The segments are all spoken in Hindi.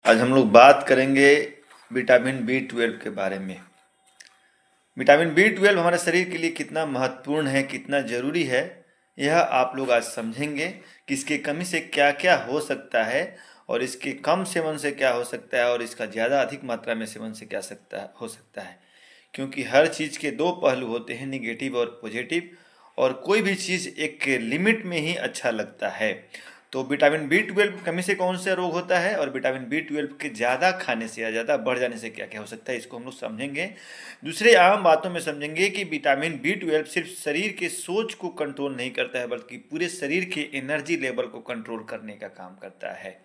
आज हम लोग बात करेंगे विटामिन बी 12 के बारे में। विटामिन बी 12 हमारे शरीर के लिए कितना महत्वपूर्ण है, कितना ज़रूरी है, यह आप लोग आज समझेंगे कि इसके कमी से क्या क्या हो सकता है और इसके कम सेवन से क्या हो सकता है और इसका ज़्यादा अधिक मात्रा में सेवन से क्या हो सकता है। क्योंकि हर चीज़ के दो पहलू होते हैं, निगेटिव और पॉजिटिव, और कोई भी चीज़ एक लिमिट में ही अच्छा लगता है। तो विटामिन बी 12 की कमी से कौन सा रोग होता है और विटामिन बी 12 के ज़्यादा खाने से या ज़्यादा बढ़ जाने से क्या क्या हो सकता है, इसको हम लोग समझेंगे। दूसरे आम बातों में समझेंगे कि विटामिन बी 12 सिर्फ शरीर के सोच को कंट्रोल नहीं करता है, बल्कि पूरे शरीर के एनर्जी लेवल को कंट्रोल करने का काम करता है।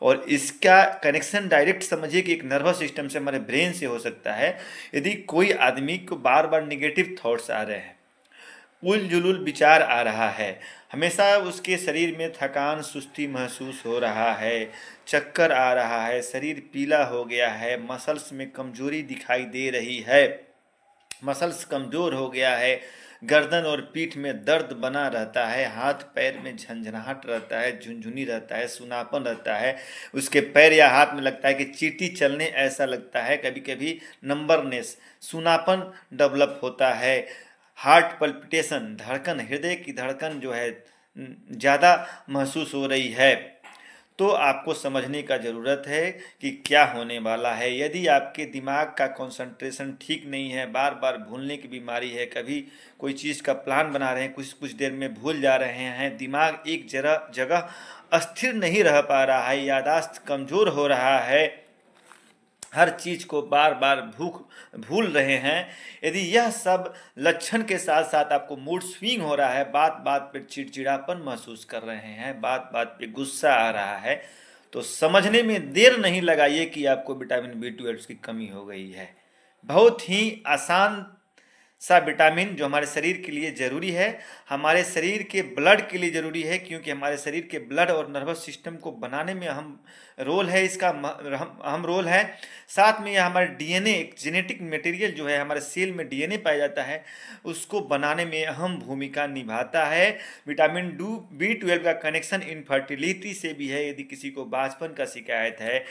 और इसका कनेक्शन डायरेक्ट समझिए कि एक नर्वस सिस्टम से, हमारे ब्रेन से हो सकता है। यदि कोई आदमी को बार बार निगेटिव थॉट्स आ रहे हैं, उल जुलूल विचार आ रहा है, हमेशा उसके शरीर में थकान सुस्ती महसूस हो रहा है, चक्कर आ रहा है, शरीर पीला हो गया है, मसल्स में कमजोरी दिखाई दे रही है, मसल्स कमजोर हो गया है, गर्दन और पीठ में दर्द बना रहता है, हाथ पैर में झंझनाहट रहता है, झुनझुनी रहता है, सुनापन रहता है, उसके पैर या हाथ में लगता है कि चींटी चलने ऐसा लगता है, कभी कभी नंबरनेस, सुनापन डेवलप होता है, हार्ट पल्पिटेशन, धड़कन, हृदय की धड़कन जो है ज़्यादा महसूस हो रही है। तो आपको समझने का ज़रूरत है कि क्या होने वाला है। यदि आपके दिमाग का कंसंट्रेशन ठीक नहीं है, बार बार भूलने की बीमारी है, कभी कोई चीज़ का प्लान बना रहे हैं, कुछ कुछ देर में भूल जा रहे हैं, दिमाग एक जगह अस्थिर नहीं रह पा रहा है, याददाश्त कमज़ोर हो रहा है, हर चीज़ को बार बार भूल रहे हैं, यदि यह सब लक्षण के साथ साथ आपको मूड स्विंग हो रहा है, बात बात पे चिड़चिड़ापन महसूस कर रहे हैं, बात बात पे गुस्सा आ रहा है, तो समझने में देर नहीं लगाइए कि आपको विटामिन बी 12 की कमी हो गई है। बहुत ही आसान सा विटामिन जो हमारे शरीर के लिए ज़रूरी है, हमारे शरीर के ब्लड के लिए ज़रूरी है, क्योंकि हमारे शरीर के ब्लड और नर्वस सिस्टम को बनाने में अहम रोल है, इसका अहम रोल है। साथ में यह हमारे डीएनए, एक जेनेटिक मटेरियल जो है हमारे सेल में डीएनए पाया जाता है, उसको बनाने में अहम भूमिका निभाता है। विटामिन बी 12 का कनेक्शन इनफर्टिलिटी से भी है। यदि किसी को बांझपन का शिकायत है,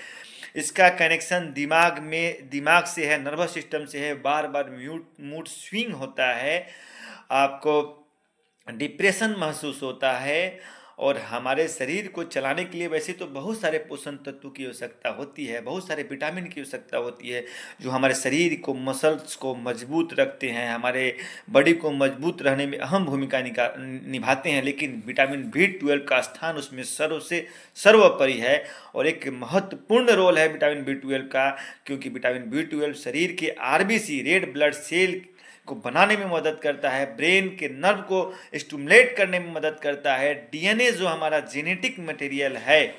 इसका कनेक्शन दिमाग से है, नर्वस सिस्टम से है, बार बार मूड स्विंग होता है, आपको डिप्रेशन महसूस होता है। और हमारे शरीर को चलाने के लिए वैसे तो बहुत सारे पोषण तत्व की आवश्यकता होती है, बहुत सारे विटामिन की आवश्यकता होती है, जो हमारे शरीर को, मसल्स को मजबूत रखते हैं, हमारे बॉडी को मजबूत रहने में अहम भूमिका निभाते हैं। लेकिन विटामिन बी 12 का स्थान उसमें सर्वोपरि है और एक महत्वपूर्ण रोल है विटामिन बी 12 का, क्योंकि विटामिन बी 12 शरीर के आरबीसी, रेड ब्लड सेल को बनाने में मदद करता है, ब्रेन के नर्व को स्टिमुलेट करने में मदद करता है, डीएनए जो हमारा जेनेटिक मटेरियल है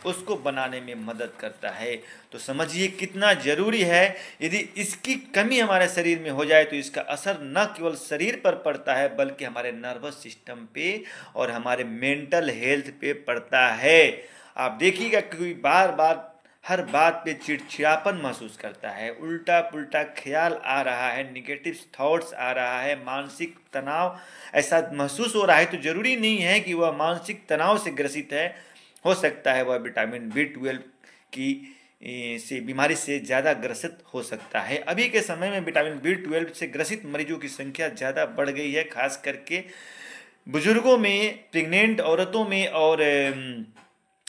उसको बनाने में मदद करता है। तो समझिए कितना ज़रूरी है। यदि इसकी कमी हमारे शरीर में हो जाए तो इसका असर न केवल शरीर पर पड़ता है, बल्कि हमारे नर्वस सिस्टम पे और हमारे मेंटल हेल्थ पे पड़ता है। आप देखिएगा कि बार बार हर बात पे चिड़चिड़ापन महसूस करता है, उल्टा पुल्टा ख्याल आ रहा है, निगेटिव थॉट्स आ रहा है, मानसिक तनाव ऐसा महसूस हो रहा है, तो ज़रूरी नहीं है कि वह मानसिक तनाव से ग्रसित है, हो सकता है वह विटामिन बी 12 की से बीमारी से ज़्यादा ग्रसित हो सकता है। अभी के समय में विटामिन बी 12 से ग्रसित मरीजों की संख्या ज़्यादा बढ़ गई है, खास करके बुजुर्गों में, प्रेग्नेंट औरतों में और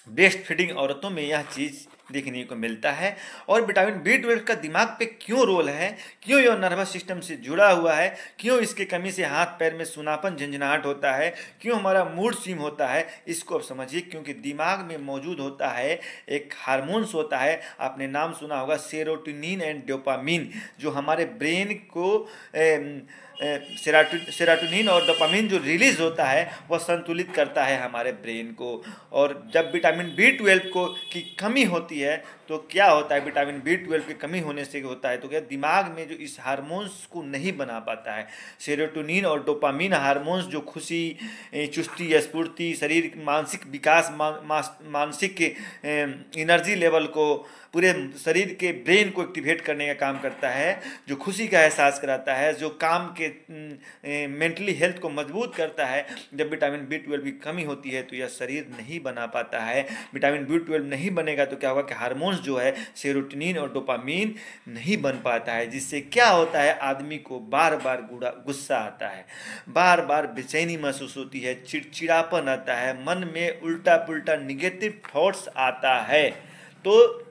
ब्रेस्ट फीडिंग औरतों में यह चीज़ देखने को मिलता है। और विटामिन बी 12 का दिमाग पे क्यों रोल है, क्यों यह नर्वस सिस्टम से जुड़ा हुआ है, क्यों इसके कमी से हाथ पैर में सुनापन, झंझनाहट होता है, क्यों हमारा मूड स्विंग होता है, इसको अब समझिए। क्योंकि दिमाग में मौजूद होता है एक हार्मोन्स होता है, आपने नाम सुना होगा, सेरोटोनिन एंड डोपामिन, जो हमारे ब्रेन को सेरोटोनिन और डोपामिन जो रिलीज होता है वह संतुलित करता है हमारे ब्रेन को। और जब विटामिन बी 12 की कमी होती है तो क्या होता है, विटामिन बी 12 की कमी होने से होता है तो क्या दिमाग में जो इस हार्मोन्स को नहीं बना पाता है, सेरोटोनिन और डोपामिन हार्मोन्स जो खुशी, चुस्ती, स्फूर्ति, शरीर मानसिक विकास, मानसिक एनर्जी लेवल को, पूरे शरीर के ब्रेन को एक्टिवेट करने का काम करता है, जो खुशी का एहसास कराता है, जो काम के मेंटली हेल्थ को मजबूत करता है। जब विटामिन B12 की कमी होती है तो यह शरीर नहीं बना पाता है। विटामिन B12 नहीं बनेगा तो क्या होगा कि हार्मोन्स जो है सेरोटोनिन और डोपामीन नहीं बन पाता है, जिससे क्या होता है आदमी को बार बार गुस्सा आता है, बार बार बेचैनी महसूस होती है, चिड़चिड़ापन आता है, मन में उल्टा पुल्टा निगेटिव थॉट्स आता है। तो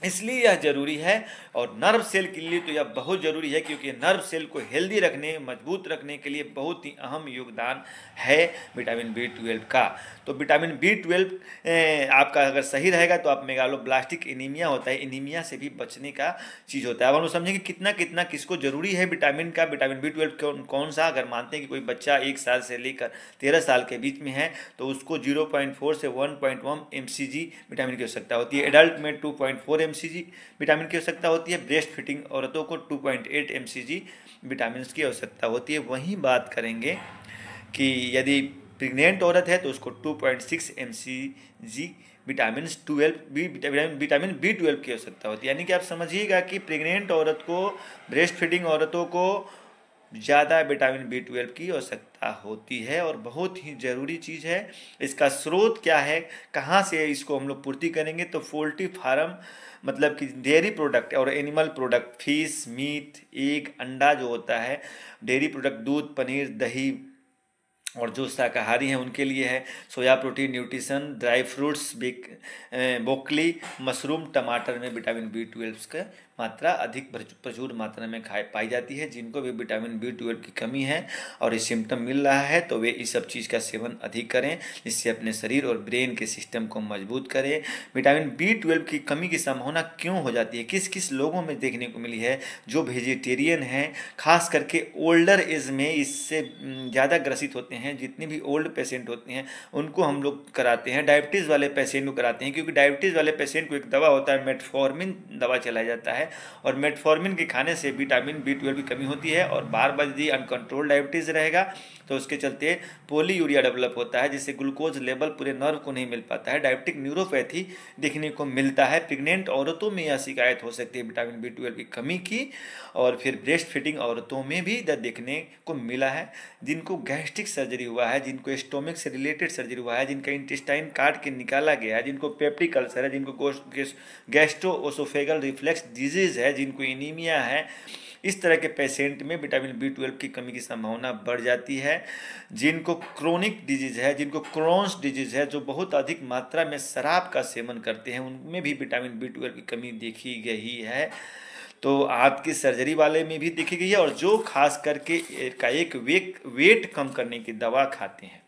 इसलिए यह जरूरी है। और नर्व सेल के लिए तो यह बहुत ज़रूरी है, क्योंकि नर्व सेल को हेल्दी रखने, मजबूत रखने के लिए बहुत ही अहम योगदान है विटामिन B12 का। तो विटामिन B12 आपका अगर सही रहेगा तो आप मेगालोब्लास्टिक एनीमिया होता है, एनीमिया से भी बचने का चीज़ होता है। अब हम समझेंगे कितना कितना किसको ज़रूरी है विटामिन का। विटामिन B12 कौन सा, अगर मानते हैं कि कोई बच्चा 1 साल से लेकर 13 साल के बीच में है तो उसको 0.4 से 1.1 mcg विटामिन की आवश्यकता होती है। एडल्ट में 2.4 mcg विटामिन की आवश्यकता होती है। ब्रेस्ट फीडिंग औरतों को 2.8 mcg विटामिन की आवश्यकता होती है। वहीं बात करेंगे कि यदि प्रेग्नेंट औरत है तो उसको 2.6 mcg विटामिन B12 की आवश्यकता होती है। यानी कि आप समझिएगा कि प्रेग्नेंट औरत को, ब्रेस्ट फीडिंग औरतों को ज़्यादा विटामिन B12 की आवश्यकता होती है और बहुत ही ज़रूरी चीज़ है। इसका स्रोत क्या है, कहाँ से इसको हम लोग पूर्ति करेंगे, तो पोल्ट्री फार्म मतलब कि डेयरी प्रोडक्ट और animal product, fish, meat, egg, अंडा जो होता है, डेयरी प्रोडक्ट, दूध, पनीर, दही, और जो शाकाहारी हैं उनके लिए है soya protein, nutrition, dry fruits, broccoli, mushroom, टमाटर में विटामिन B12 का मात्रा अधिक प्रचुर मात्रा में पाई जाती है। जिनको भी विटामिन B12 की कमी है और ये सिम्टम मिल रहा है तो वे इस सब चीज़ का सेवन अधिक करें, जिससे अपने शरीर और ब्रेन के सिस्टम को मजबूत करें। विटामिन B12 की कमी की संभावना क्यों हो जाती है, किस किस लोगों में देखने को मिली है? जो वेजिटेरियन हैं, खास करके ओल्डर एज में इससे ज़्यादा ग्रसित होते हैं। जितने भी ओल्ड पेशेंट होते हैं उनको हम लोग कराते हैं। डायबिटीज़ वाले पेशेंट को कराते हैं, क्योंकि डायबिटीज़ वाले पेशेंट को एक दवा होता है मेटफॉर्मिन दवा चलाया जाता है, और मेटफॉर्मिन के खाने से विटामिन B12 की कमी होती है। और बार बार यदि अनकंट्रोल डायबिटीज़ रहेगा तो उसके चलते पोलीयूरिया डेवलप होता है, जिससे ग्लूकोज लेवल पूरे नर्व को नहीं मिल पाता है। डायबिटिक न्यूरोपैथी देखने को मिलता है। प्रेग्नेंट औरतों में यह शिकायत हो सकती है विटामिन B12 की कमी की, और फिर ब्रेस्ट फीडिंग औरतों में भी देखने को मिला है। जिनको गैस्ट्रिक सर्जरी हुआ है, जिनको स्टोमिक से रिलेटेड सर्जरी हुआ है, जिनका इंटेस्टाइन काट के निकाला गया है, जिनको पेप्टिक अल्सर है, जिनको गैस्ट्रोओसोफेगल रिफ्लेक्स डिजीज है, जिनको एनीमिया है, इस तरह के पेशेंट में विटामिन B12 की कमी की संभावना बढ़ जाती है। जिनको क्रोनिक डिजीज है, जिनको क्रोन्स डिजीज है, जो बहुत अधिक मात्रा में शराब का सेवन करते हैं, उनमें भी विटामिन B12 की कमी देखी गई है। तो आंत की सर्जरी वाले में भी देखी गई है। और जो खास करके एक वेट कम करने की दवा खाते हैं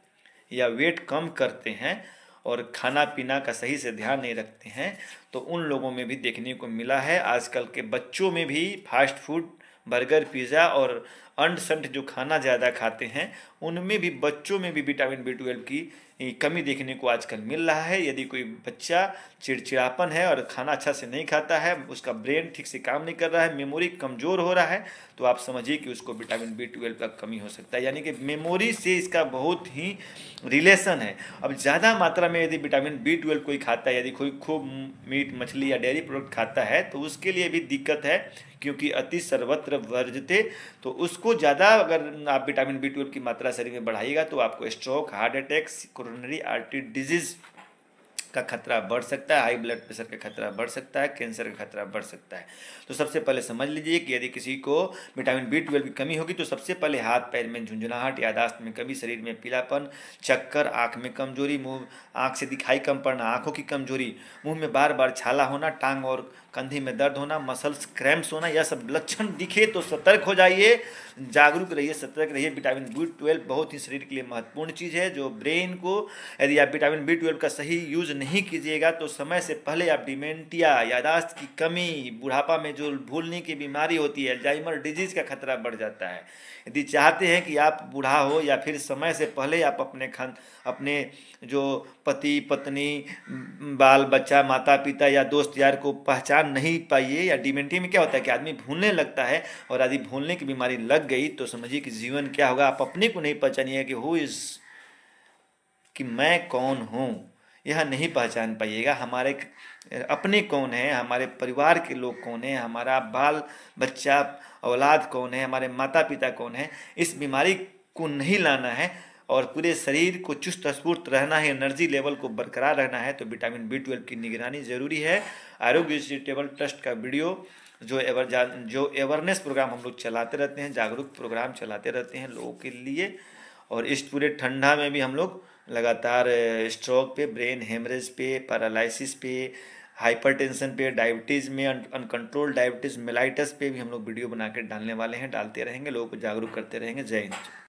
या वेट कम करते हैं और खाना पीना का सही से ध्यान नहीं रखते हैं, तो उन लोगों में भी देखने को मिला है। आजकल के बच्चों में भी फास्ट फूड, बर्गर, पिज़्ज़ा और अंड संड जो खाना ज़्यादा खाते हैं, उनमें भी बच्चों में भी विटामिन B12 की कमी देखने को आजकल मिल रहा है। यदि कोई बच्चा चिड़चिड़ापन है और खाना अच्छा से नहीं खाता है, उसका ब्रेन ठीक से काम नहीं कर रहा है, मेमोरी कमज़ोर हो रहा है, तो आप समझिए कि उसको विटामिन B12 का कमी हो सकता है। यानी कि मेमोरी से इसका बहुत ही रिलेशन है। अब ज़्यादा मात्रा में यदि विटामिन B12 कोई खाता है, यदि कोई खूब मीट, मछली या डेयरी प्रोडक्ट खाता है, तो उसके लिए भी दिक्कत है, क्योंकि अति सर्वत्र वर्जते। तो उसको ज़्यादा अगर आप विटामिन B12 की मात्रा शरीर में बढ़ाइएगा तो आपको stroke, heart attack, coronary artery disease का खतरा बढ़ सकता है, हाई ब्लड प्रेशर का खतरा बढ़ सकता है, कैंसर का खतरा बढ़ सकता है। तो सबसे पहले समझ लीजिए कि यदि किसी को विटामिन B12 की कमी होगी तो सबसे पहले हाथ पैर में झुंझुनाहट, याददाश्त में कमी, शरीर में पीलापन, चक्कर, आँख में कमजोरी, मुंह आँख से दिखाई कम पड़ना, आँखों की कमजोरी, मुंह में बार बार छाला होना, टांग और कंधे में दर्द होना, मसल्स क्रैम्प्स होना, यह सब लक्षण दिखे तो सतर्क हो जाइए, जागरूक रहिए, सतर्क रहिए। विटामिन B12 बहुत ही शरीर के लिए महत्वपूर्ण चीज़ है, जो ब्रेन को, यदि आप विटामिन B12 का सही यूज नहीं कीजिएगा तो समय से पहले आप डिमेंटिया, यादाश्त की कमी, बुढ़ापा में जो भूलने की बीमारी होती है, अल्जाइमर डिजीज का खतरा बढ़ जाता है। यदि चाहते हैं कि आप बूढ़ा हो या फिर समय से पहले आप अपने जो पति, पत्नी, बाल बच्चा, माता पिता या दोस्त यार को पहचान नहीं पाइए, या डिमेंटिया में क्या होता है कि आदमी भूलने लगता है, और यदि भूलने की बीमारी लग गई तो समझिए कि जीवन क्या होगा। आप अपने को नहीं पहचानिएगा कि हु इज, कि मैं कौन हूँ, यह नहीं पहचान पाइएगा। हमारे अपने कौन हैं, हमारे परिवार के लोग कौन हैं, हमारा बाल बच्चा औलाद कौन है, हमारे माता पिता कौन है, इस बीमारी को नहीं लाना है और पूरे शरीर को चुस्त स्फूर्त रहना है, एनर्जी लेवल को बरकरार रहना है तो विटामिन B12 की निगरानी जरूरी है। आरोग्य चैरिटेबल ट्रस्ट का वीडियो जो अवेयरनेस प्रोग्राम हम लोग चलाते रहते हैं, जागरूक प्रोग्राम चलाते रहते हैं लोगों के लिए। और इस पूरे ठंडा में भी हम लोग लगातार स्ट्रोक पे, ब्रेन हेमरेज पे, पैरालिसिस पे, हाइपरटेंशन पे, डायबिटीज़ में, अनकंट्रोल डायबिटीज़ मेलाइटस पे भी हम लोग वीडियो बना के डालने वाले हैं, डालते रहेंगे, लोगों को जागरूक करते रहेंगे। जय हिंद।